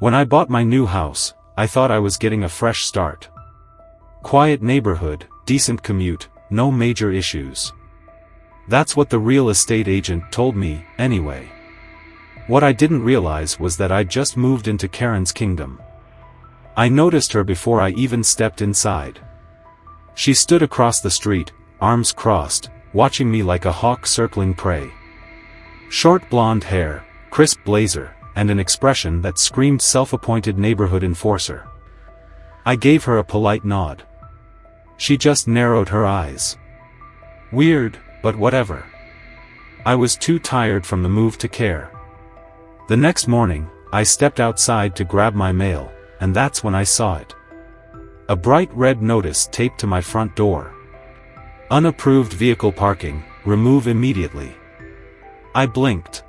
When I bought my new house, I thought I was getting a fresh start. Quiet neighborhood, decent commute, no major issues. That's what the real estate agent told me, anyway. What I didn't realize was that I'd just moved into Karen's kingdom. I noticed her before I even stepped inside. She stood across the street, arms crossed, watching me like a hawk circling prey. Short blonde hair, crisp blazer, and an expression that screamed self-appointed neighborhood enforcer. I gave her a polite nod. She just narrowed her eyes. Weird, but whatever. I was too tired from the move to care. The next morning, I stepped outside to grab my mail, and that's when I saw it. A bright red notice taped to my front door. Unapproved vehicle parking, remove immediately. I blinked.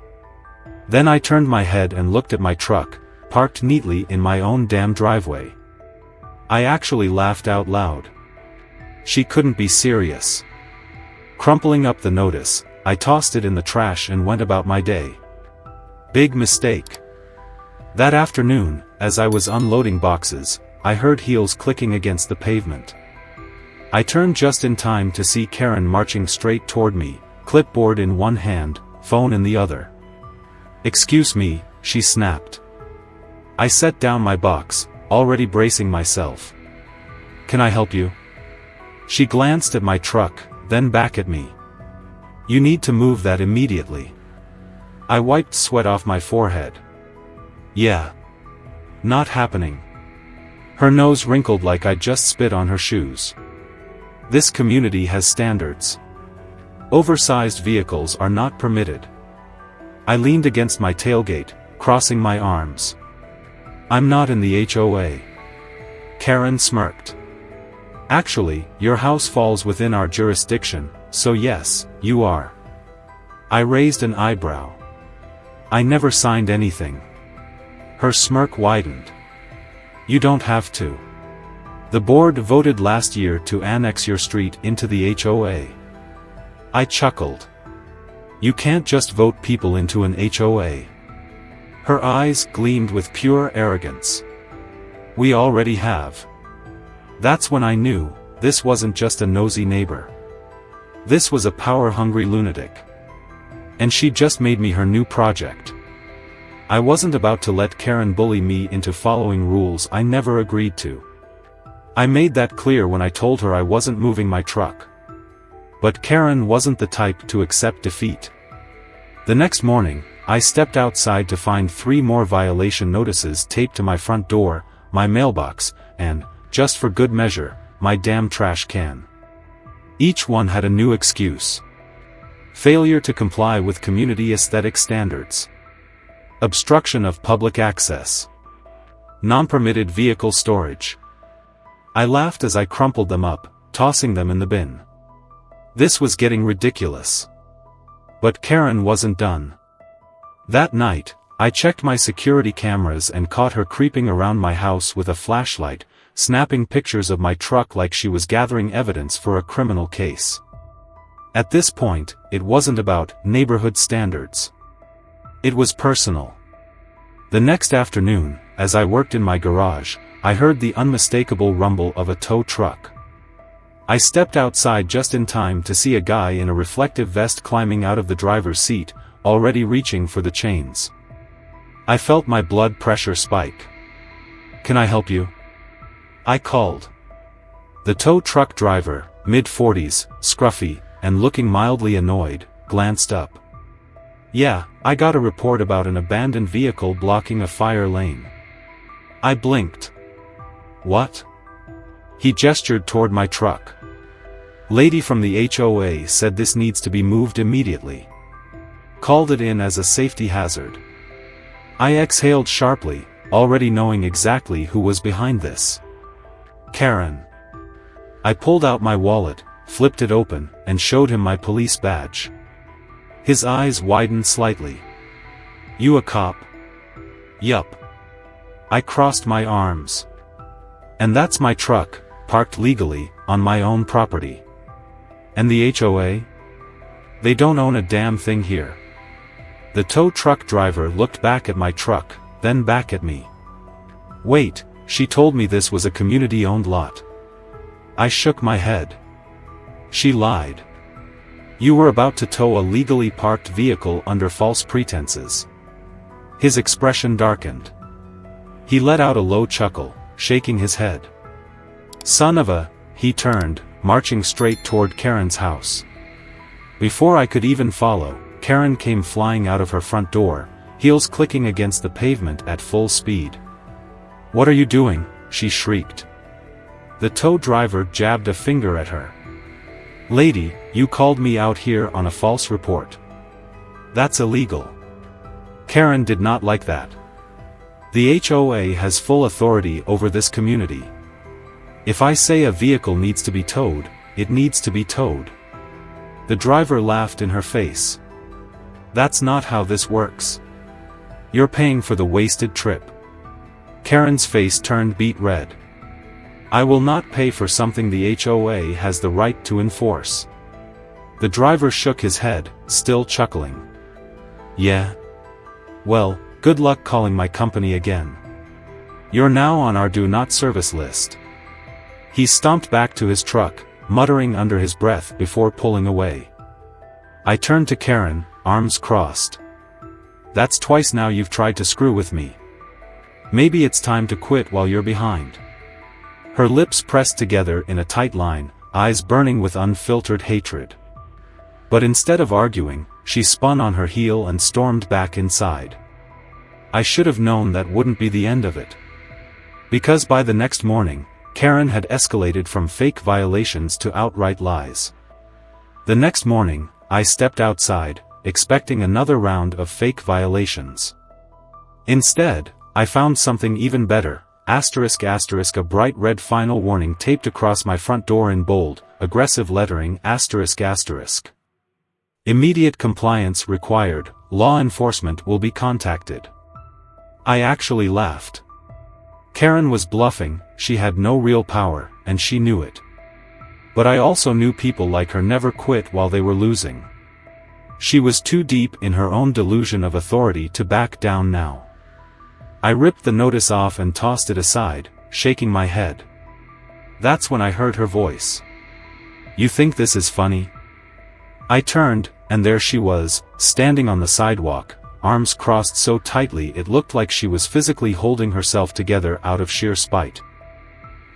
Then I turned my head and looked at my truck, parked neatly in my own damn driveway. I actually laughed out loud. She couldn't be serious. Crumpling up the notice, I tossed it in the trash and went about my day. Big mistake. That afternoon, as I was unloading boxes, I heard heels clicking against the pavement. I turned just in time to see Karen marching straight toward me, clipboard in one hand, phone in the other. "Excuse me," she snapped. I set down my box, already bracing myself. "Can I help you?" She glanced at my truck, then back at me. "You need to move that immediately." I wiped sweat off my forehead. "Yeah. Not happening." Her nose wrinkled like I'd just spit on her shoes. "This community has standards. Oversized vehicles are not permitted." I leaned against my tailgate, crossing my arms. "I'm not in the HOA." Karen smirked. "Actually, your house falls within our jurisdiction, so yes, you are." I raised an eyebrow. "I never signed anything." Her smirk widened. "You don't have to. The board voted last year to annex your street into the HOA." I chuckled. "You can't just vote people into an HOA." Her eyes gleamed with pure arrogance. "We already have." That's when I knew, this wasn't just a nosy neighbor. This was a power-hungry lunatic. And she just made me her new project. I wasn't about to let Karen bully me into following rules I never agreed to. I made that clear when I told her I wasn't moving my truck. But Karen wasn't the type to accept defeat. The next morning, I stepped outside to find 3 more violation notices taped to my front door, my mailbox, and, just for good measure, my damn trash can. Each one had a new excuse. Failure to comply with community aesthetic standards. Obstruction of public access. Non-permitted vehicle storage. I laughed as I crumpled them up, tossing them in the bin. This was getting ridiculous. But Karen wasn't done. That night, I checked my security cameras and caught her creeping around my house with a flashlight, snapping pictures of my truck like she was gathering evidence for a criminal case. At this point, it wasn't about neighborhood standards. It was personal. The next afternoon, as I worked in my garage, I heard the unmistakable rumble of a tow truck. I stepped outside just in time to see a guy in a reflective vest climbing out of the driver's seat, already reaching for the chains. I felt my blood pressure spike. "Can I help you?" I called. The tow truck driver, mid-40s, scruffy, and looking mildly annoyed, glanced up. "Yeah, I got a report about an abandoned vehicle blocking a fire lane." I blinked. "What?" He gestured toward my truck. "Lady from the HOA said this needs to be moved immediately. Called it in as a safety hazard." I exhaled sharply, already knowing exactly who was behind this. Karen. I pulled out my wallet, flipped it open, and showed him my police badge. His eyes widened slightly. "You a cop?" "Yup." I crossed my arms. "And that's my truck, parked legally, on my own property. And the HOA? They don't own a damn thing here." The tow truck driver looked back at my truck, then back at me. Wait, she told me this was a community-owned lot. I shook my head. She lied. You were about to tow a legally parked vehicle under false pretenses. His expression darkened. He let out a low chuckle, shaking his head. Son of a, he turned, marching straight toward Karen's house. Before I could even follow, Karen came flying out of her front door, heels clicking against the pavement at full speed. What are you doing? She shrieked. The tow driver jabbed a finger at her. Lady, you called me out here on a false report. That's illegal. Karen did not like that. The HOA has full authority over this community. If I say a vehicle needs to be towed, it needs to be towed. The driver laughed in her face. That's not how this works. You're paying for the wasted trip. Karen's face turned beet red. I will not pay for something the HOA has the right to enforce. The driver shook his head, still chuckling. Yeah? Well, good luck calling my company again. You're now on our do not service list. He stomped back to his truck, muttering under his breath before pulling away. I turned to Karen, arms crossed. That's twice now you've tried to screw with me. Maybe it's time to quit while you're behind. Her lips pressed together in a tight line, eyes burning with unfiltered hatred. But instead of arguing, she spun on her heel and stormed back inside. I should have known that wouldn't be the end of it. Because by the next morning, Karen had escalated from fake violations to outright lies. The next morning, I stepped outside, expecting another round of fake violations. Instead, I found something even better, ***, a bright red final warning taped across my front door in bold, aggressive lettering ***. Immediate compliance required, law enforcement will be contacted. I actually laughed. Karen was bluffing, she had no real power, and she knew it. But I also knew people like her never quit while they were losing. She was too deep in her own delusion of authority to back down now. I ripped the notice off and tossed it aside, shaking my head. That's when I heard her voice. You think this is funny? I turned, and there she was, standing on the sidewalk, arms crossed so tightly it looked like she was physically holding herself together out of sheer spite.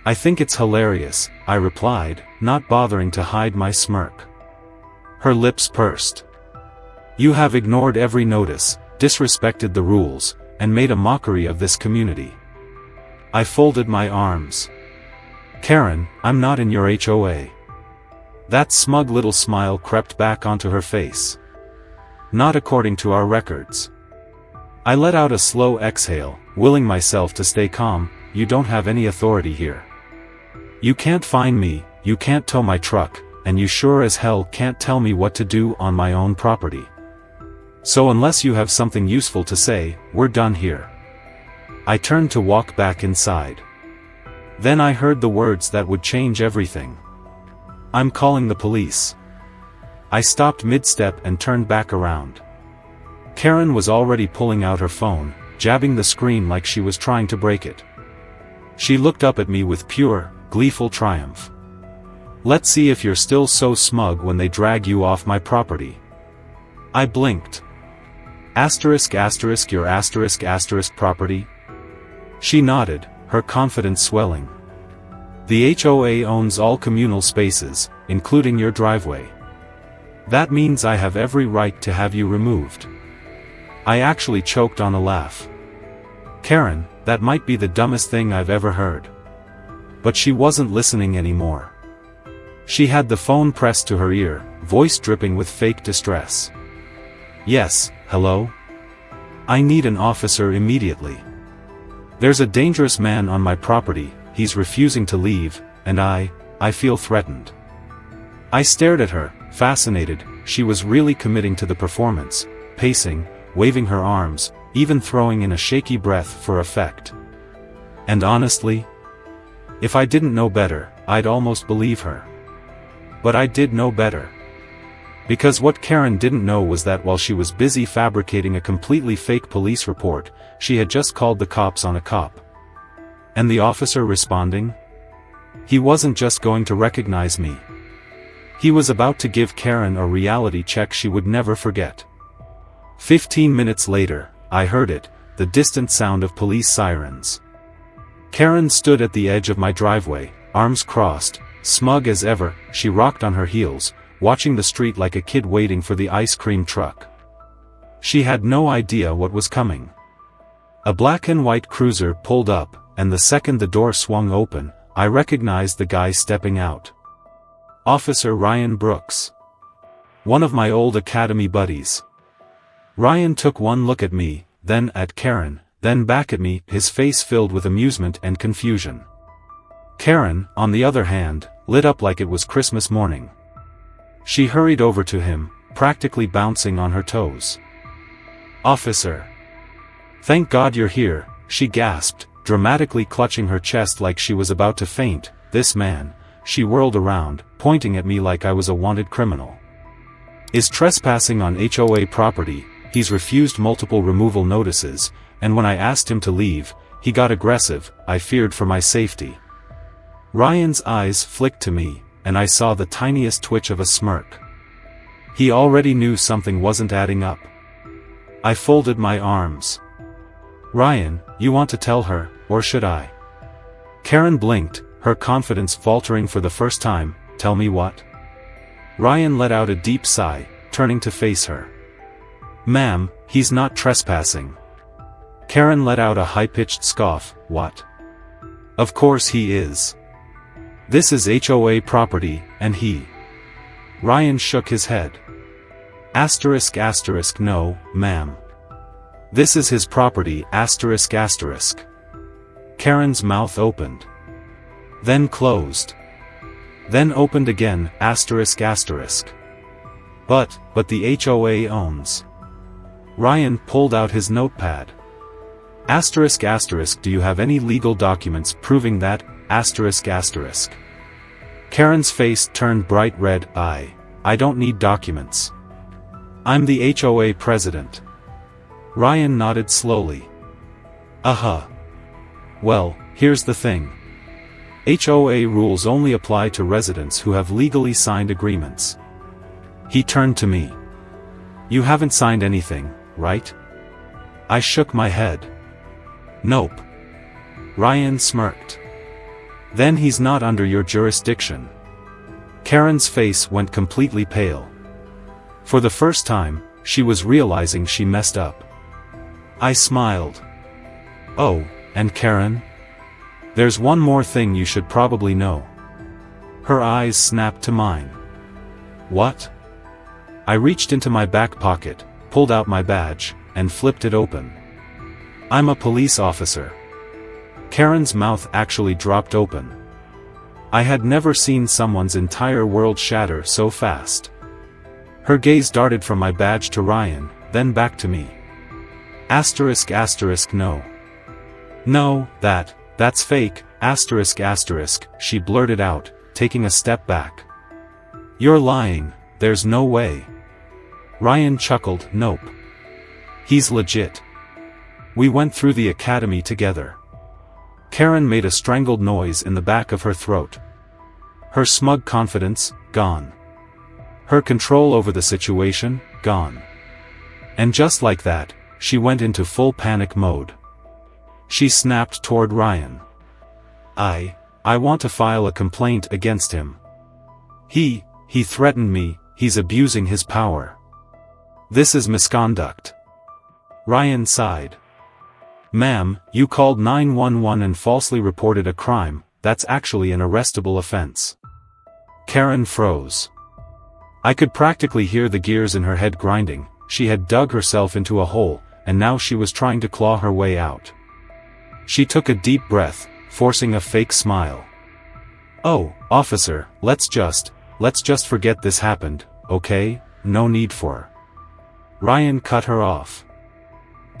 I think it's hilarious, I replied, not bothering to hide my smirk. Her lips pursed. You have ignored every notice, disrespected the rules, and made a mockery of this community. I folded my arms. Karen, I'm not in your HOA. That smug little smile crept back onto her face. Not according to our records. I let out a slow exhale, willing myself to stay calm. You don't have any authority here. You can't find me, you can't tow my truck, and you sure as hell can't tell me what to do on my own property. So unless you have something useful to say, we're done here. I turned to walk back inside. Then I heard the words that would change everything. I'm calling the police. I stopped mid-step and turned back around. Karen was already pulling out her phone, jabbing the screen like she was trying to break it. She looked up at me with pure, gleeful triumph. Let's see if you're still so smug when they drag you off my property. I blinked. ***, your ***, property? She nodded, her confidence swelling. The HOA owns all communal spaces, including your driveway. That means I have every right to have you removed. I actually choked on a laugh. Karen, that might be the dumbest thing I've ever heard. But she wasn't listening anymore. She had the phone pressed to her ear, voice dripping with fake distress. Yes, hello? I need an officer immediately. There's a dangerous man on my property, he's refusing to leave, and I feel threatened. I stared at her, fascinated. She was really committing to the performance, pacing, waving her arms, even throwing in a shaky breath for effect. And honestly, if I didn't know better, I'd almost believe her. But I did know better. Because what Karen didn't know was that while she was busy fabricating a completely fake police report, she had just called the cops on a cop. And the officer responding? He wasn't just going to recognize me. He was about to give Karen a reality check she would never forget. 15 minutes later, I heard it, the distant sound of police sirens. Karen stood at the edge of my driveway, arms crossed, smug as ever. She rocked on her heels, watching the street like a kid waiting for the ice cream truck. She had no idea what was coming. A black and white cruiser pulled up, and the second the door swung open, I recognized the guy stepping out. Officer Ryan Brooks. One of my old academy buddies. Ryan took one look at me, then at Karen, then back at me, his face filled with amusement and confusion. Karen, on the other hand, lit up like it was Christmas morning. She hurried over to him, practically bouncing on her toes. "Officer. Thank God you're here," she gasped, dramatically clutching her chest like she was about to faint. "This man," she whirled around, pointing at me like I was a wanted criminal, "is trespassing on HOA property. He's refused multiple removal notices, and when I asked him to leave, he got aggressive. I feared for my safety." Ryan's eyes flicked to me, and I saw the tiniest twitch of a smirk. He already knew something wasn't adding up. I folded my arms. "Ryan, you want to tell her, or should I?" Karen blinked, her confidence faltering for the first time. "Tell me what?" Ryan let out a deep sigh, turning to face her. "Ma'am, he's not trespassing." Karen let out a high-pitched scoff. "What? Of course he is. This is HOA property, and he..." Ryan shook his head. ***, no, ma'am. This is his property, ***. Karen's mouth opened. Then closed. Then opened again, ***. But the HOA owns. Ryan pulled out his notepad. ***, do you have any legal documents proving that, ***? Karen's face turned bright red. I don't need documents. I'm the HOA president. Ryan nodded slowly. Well, here's the thing. HOA rules only apply to residents who have legally signed agreements. He turned to me. You haven't signed anything, right? I shook my head. Nope. Ryan smirked. Then he's not under your jurisdiction. Karen's face went completely pale. For the first time, she was realizing she messed up. I smiled. Oh, and Karen? There's one more thing you should probably know. Her eyes snapped to mine. What? I reached into my back pocket, pulled out my badge, and flipped it open. I'm a police officer. Karen's mouth actually dropped open. I had never seen someone's entire world shatter so fast. Her gaze darted from my badge to Ryan, then back to me. ***, no. No, that's fake, ***, she blurted out, taking a step back. You're lying, there's no way. Ryan chuckled. Nope. He's legit. We went through the academy together. Karen made a strangled noise in the back of her throat. Her smug confidence, gone. Her control over the situation, gone. And just like that, she went into full panic mode. She snapped toward Ryan. I want to file a complaint against him. He threatened me, he's abusing his power. This is misconduct. Ryan sighed. Ma'am, you called 911 and falsely reported a crime, that's actually an arrestable offense. Karen froze. I could practically hear the gears in her head grinding. She had dug herself into a hole, and now she was trying to claw her way out. She took a deep breath, forcing a fake smile. Oh, officer, let's just forget this happened, okay? No need for. Ryan cut her off. ***,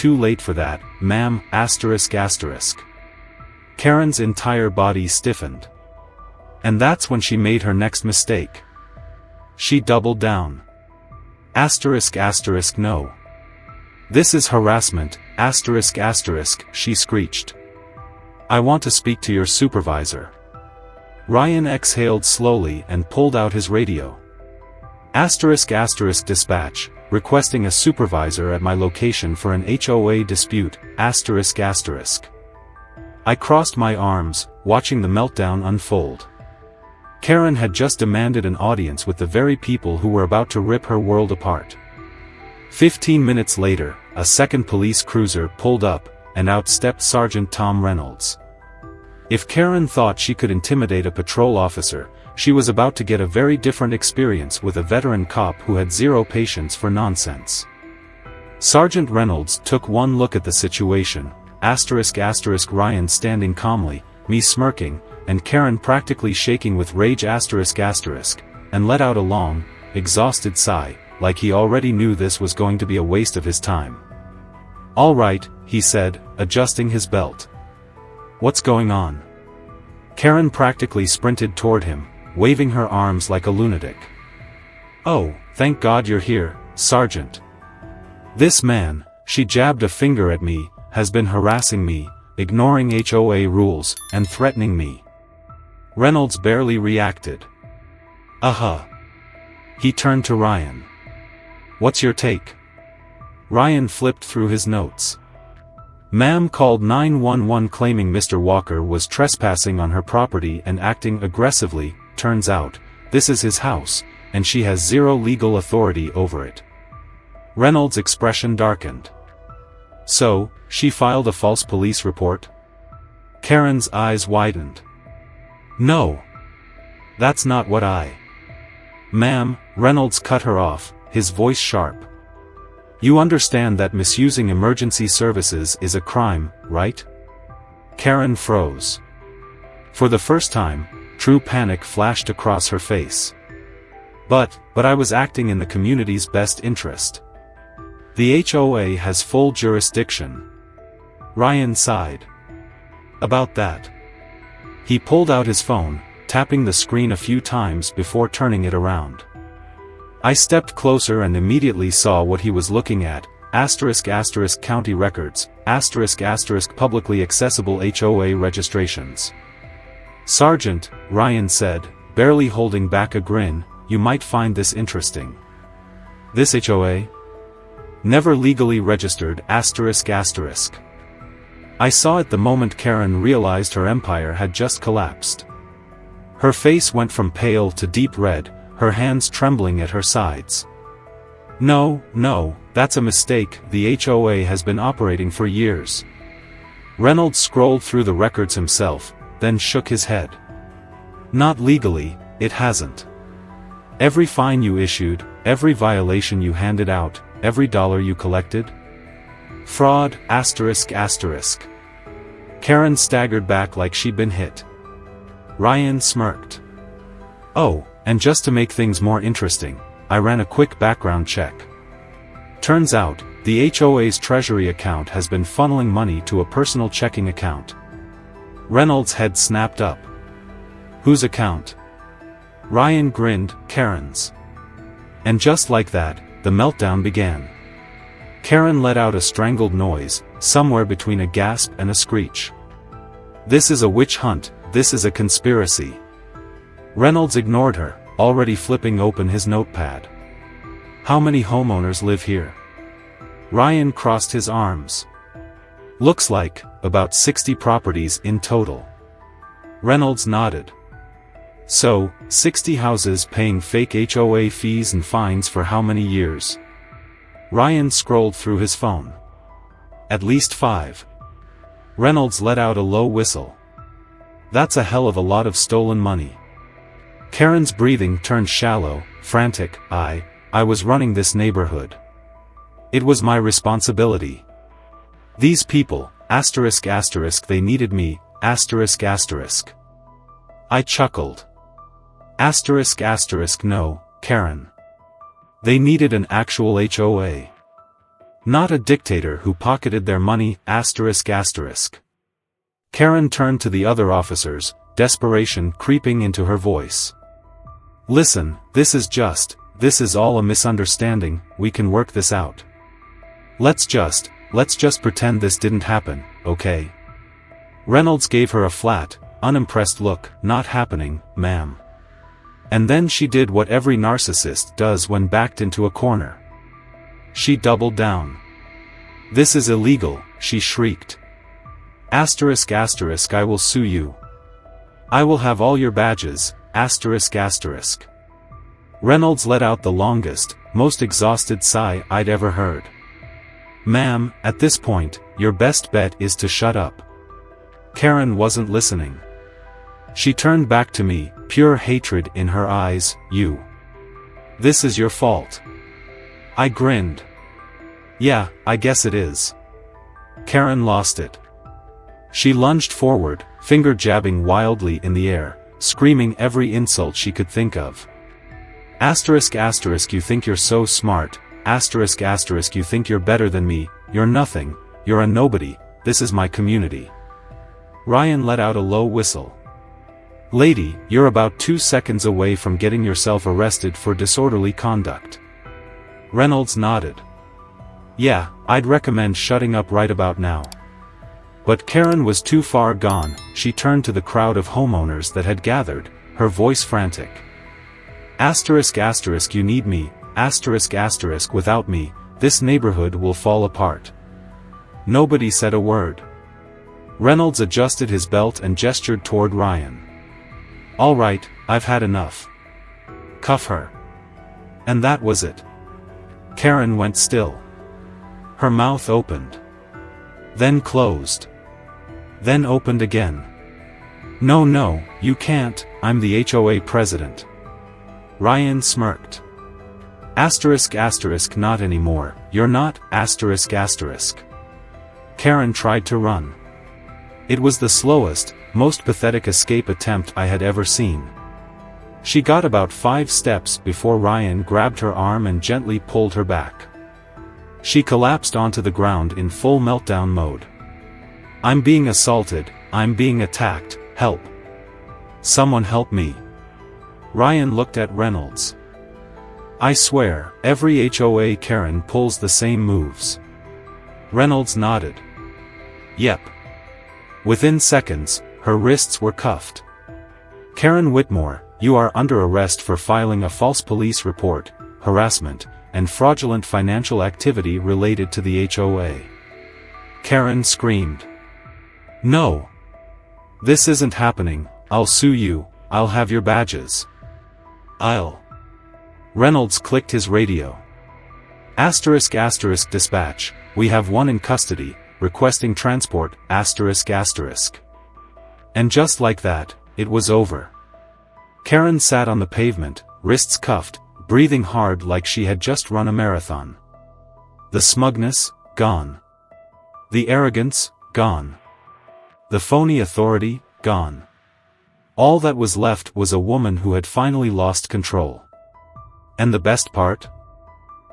too late for that, ma'am, ***. Karen's entire body stiffened. And that's when she made her next mistake. She doubled down. ***, no. This is harassment, ***, she screeched. I want to speak to your supervisor. Ryan exhaled slowly and pulled out his radio. *** dispatch, requesting a supervisor at my location for an HOA dispute, ***. I crossed my arms, watching the meltdown unfold. Karen had just demanded an audience with the very people who were about to rip her world apart. 15 minutes later, a second police cruiser pulled up, and out stepped Sergeant Tom Reynolds. If Karen thought she could intimidate a patrol officer, she was about to get a very different experience with a veteran cop who had zero patience for nonsense. Sergeant Reynolds took one look at the situation, ***, Ryan standing calmly, me smirking, and Karen practically shaking with rage ***, and let out a long, exhausted sigh, like he already knew this was going to be a waste of his time. "All right," he said, adjusting his belt. "What's going on?" Karen practically sprinted toward him, waving her arms like a lunatic. "Oh, thank God you're here, Sergeant. This man," she jabbed a finger at me, "has been harassing me, ignoring HOA rules, and threatening me." Reynolds barely reacted. He turned to Ryan. "What's your take?" Ryan flipped through his notes. "Ma'am called 911 claiming Mr. Walker was trespassing on her property and acting aggressively. Turns out, this is his house, and she has zero legal authority over it." Reynolds' expression darkened. "So, she filed a false police report?" Karen's eyes widened. "No. That's not what Ma'am," Reynolds cut her off, his voice sharp. "You understand that misusing emergency services is a crime, right?" Karen froze. For the first time, true panic flashed across her face. But I was acting in the community's best interest. The HOA has full jurisdiction." Ryan sighed. "About that." He pulled out his phone, tapping the screen a few times before turning it around. I stepped closer and immediately saw what he was looking at, ***, county records, ***, publicly accessible HOA registrations. "Sergeant," Ryan said, barely holding back a grin, "you might find this interesting. This HOA? Never legally registered, ***. I saw it the moment Karen realized her empire had just collapsed. Her face went from pale to deep red, her hands trembling at her sides. No, that's a mistake, the HOA has been operating for years." Reynolds scrolled through the records himself, then shook his head. "Not legally, it hasn't. Every fine you issued, every violation you handed out, every dollar you collected? Fraud, ***. Karen staggered back like she'd been hit. Ryan smirked. "Oh, and just to make things more interesting, I ran a quick background check. Turns out, the HOA's treasury account has been funneling money to a personal checking account." Reynolds' head snapped up. "Whose account?" Ryan grinned, "Karen's." And just like that, the meltdown began. Karen let out a strangled noise, somewhere between a gasp and a screech. "This is a witch hunt, this is a conspiracy." Reynolds ignored her, already flipping open his notepad. "How many homeowners live here?" Ryan crossed his arms. "Looks like, about 60 properties in total." Reynolds nodded. "So, 60 houses paying fake HOA fees and fines for how many years?" Ryan scrolled through his phone. "At least 5. Reynolds let out a low whistle. "That's a hell of a lot of stolen money." Karen's breathing turned shallow, frantic. I was running this neighborhood. It was my responsibility. These people, ***, they needed me, ***. I chuckled. No, Karen. They needed an actual HOA. Not a dictator who pocketed their money, ***. Karen turned to the other officers, desperation creeping into her voice. "Listen, this is all a misunderstanding, we can work this out. Let's just pretend this didn't happen, okay?" Reynolds gave her a flat, unimpressed look. "Not happening, ma'am." And then she did what every narcissist does when backed into a corner. She doubled down. "This is illegal," she shrieked. Asterisk asterisk, "I will sue you. I will have all your badges, asterisk asterisk." Reynolds let out the longest, most exhausted sigh I'd ever heard. "Ma'am, at this point, your best bet is to shut up." Karen wasn't listening. She turned back to me, pure hatred in her eyes. "You. This is your fault." I grinned. "Yeah, I guess it is." Karen lost it. She lunged forward, finger jabbing wildly in the air, screaming every insult she could think of. Asterisk asterisk, "You think you're so smart, asterisk asterisk, you think you're better than me, you're nothing, you're a nobody, this is my community." Ryan let out a low whistle. "Lady, you're about 2 seconds away from getting yourself arrested for disorderly conduct." Reynolds nodded. "Yeah, I'd recommend shutting up right about now." But Karen was too far gone. She turned to the crowd of homeowners that had gathered, her voice frantic. Asterisk asterisk, "You need me, asterisk asterisk, without me, this neighborhood will fall apart." Nobody said a word. Reynolds adjusted his belt and gestured toward Ryan. "All right, I've had enough. Cuff her." And that was it. Karen went still. Her mouth opened. Then closed. Then opened again. "No, no, you can't, I'm the HOA president." Ryan smirked. Asterisk asterisk, "Not anymore, you're not, asterisk asterisk." Karen tried to run. It was the slowest, most pathetic escape attempt I had ever seen. She got about 5 steps before Ryan grabbed her arm and gently pulled her back. She collapsed onto the ground in full meltdown mode. "I'm being assaulted, I'm being attacked, help. Someone help me." Ryan looked at Reynolds. "I swear, every HOA Karen pulls the same moves." Reynolds nodded. "Yep." Within seconds, her wrists were cuffed. "Karen Whitmore, you are under arrest for filing a false police report, harassment, and fraudulent financial activity related to the HOA." Karen screamed. "No. This isn't happening, I'll sue you, I'll have your badges. I'll." Reynolds clicked his radio. Asterisk asterisk, "Dispatch, we have one in custody, requesting transport, asterisk asterisk." And just like that, it was over. Karen sat on the pavement, wrists cuffed, breathing hard like she had just run a marathon. The smugness, gone. The arrogance, gone. The phony authority, gone. All that was left was a woman who had finally lost control. And the best part?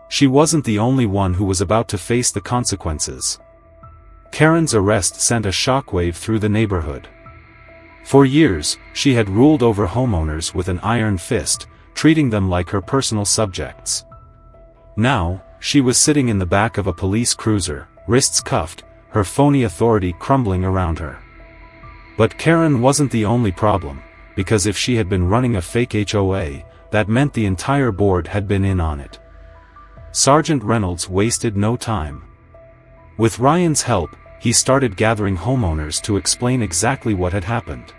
She wasn't the only one who was about to face the consequences. Karen's arrest sent a shockwave through the neighborhood. For years, she had ruled over homeowners with an iron fist, treating them like her personal subjects. Now, she was sitting in the back of a police cruiser, wrists cuffed, her phony authority crumbling around her. But Karen wasn't the only problem, because if she had been running a fake HOA, that meant the entire board had been in on it. Sergeant Reynolds wasted no time. With Ryan's help, he started gathering homeowners to explain exactly what had happened.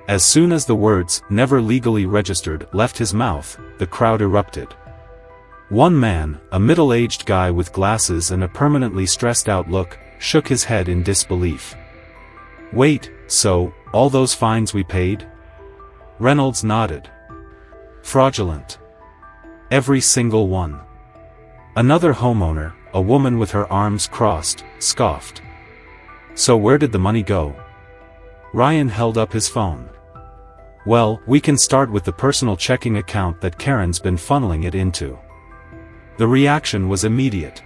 As soon as the words, "never legally registered," left his mouth, the crowd erupted. One man, a middle-aged guy with glasses and a permanently stressed-out look, shook his head in disbelief. "Wait, so, all those fines we paid?" Reynolds nodded. "Fraudulent. Every single one." Another homeowner, a woman with her arms crossed, scoffed. "So where did the money go?" Ryan held up his phone. "Well, we can start with the personal checking account that Karen's been funneling it into." The reaction was immediate.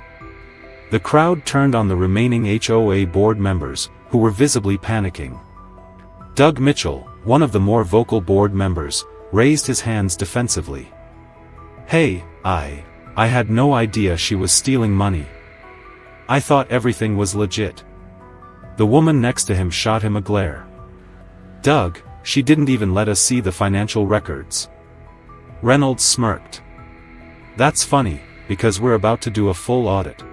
The crowd turned on the remaining HOA board members, who were visibly panicking. Doug Mitchell, one of the more vocal board members, raised his hands defensively. "Hey, I had no idea she was stealing money. I thought everything was legit." The woman next to him shot him a glare. "Doug, she didn't even let us see the financial records." Reynolds smirked. "That's funny, because we're about to do a full audit.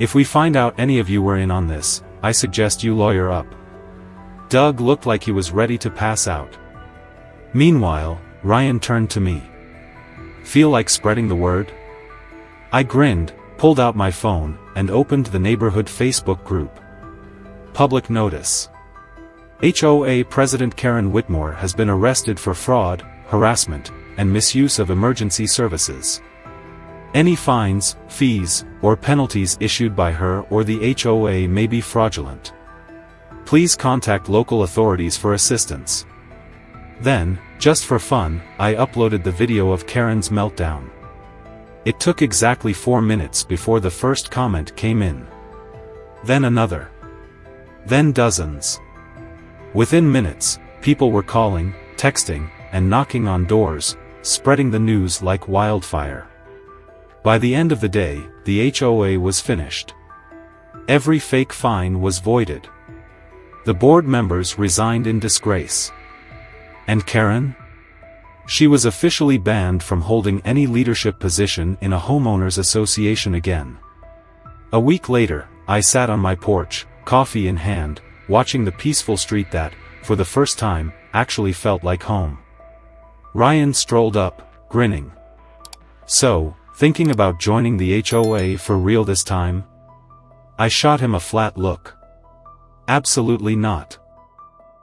If we find out any of you were in on this, I suggest you lawyer up." Doug looked like he was ready to pass out. Meanwhile, Ryan turned to me. "Feel like spreading the word?" I grinned, pulled out my phone, and opened the neighborhood Facebook group. Public notice. HOA President Karen Whitmore has been arrested for fraud, harassment, and misuse of emergency services. Any fines, fees, or penalties issued by her or the HOA may be fraudulent. Please contact local authorities for assistance. Then, just for fun, I uploaded the video of Karen's meltdown. It took exactly 4 minutes before the first comment came in. Then another. Then dozens. Within minutes, people were calling, texting, and knocking on doors, spreading the news like wildfire. By the end of the day, the HOA was finished. Every fake fine was voided. The board members resigned in disgrace. And Karen? She was officially banned from holding any leadership position in a homeowners association again. A week later, I sat on my porch, coffee in hand, watching the peaceful street that, for the first time, actually felt like home. Ryan strolled up, grinning. "So, thinking about joining the HOA for real this time?" I shot him a flat look. "Absolutely not."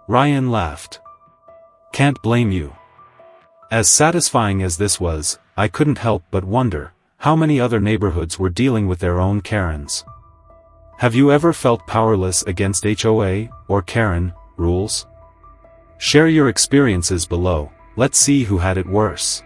Ryan laughed. "Can't blame you." As satisfying as this was, I couldn't help but wonder, how many other neighborhoods were dealing with their own Karens. Have you ever felt powerless against HOA, or Karen, rules? Share your experiences below, let's see who had it worse.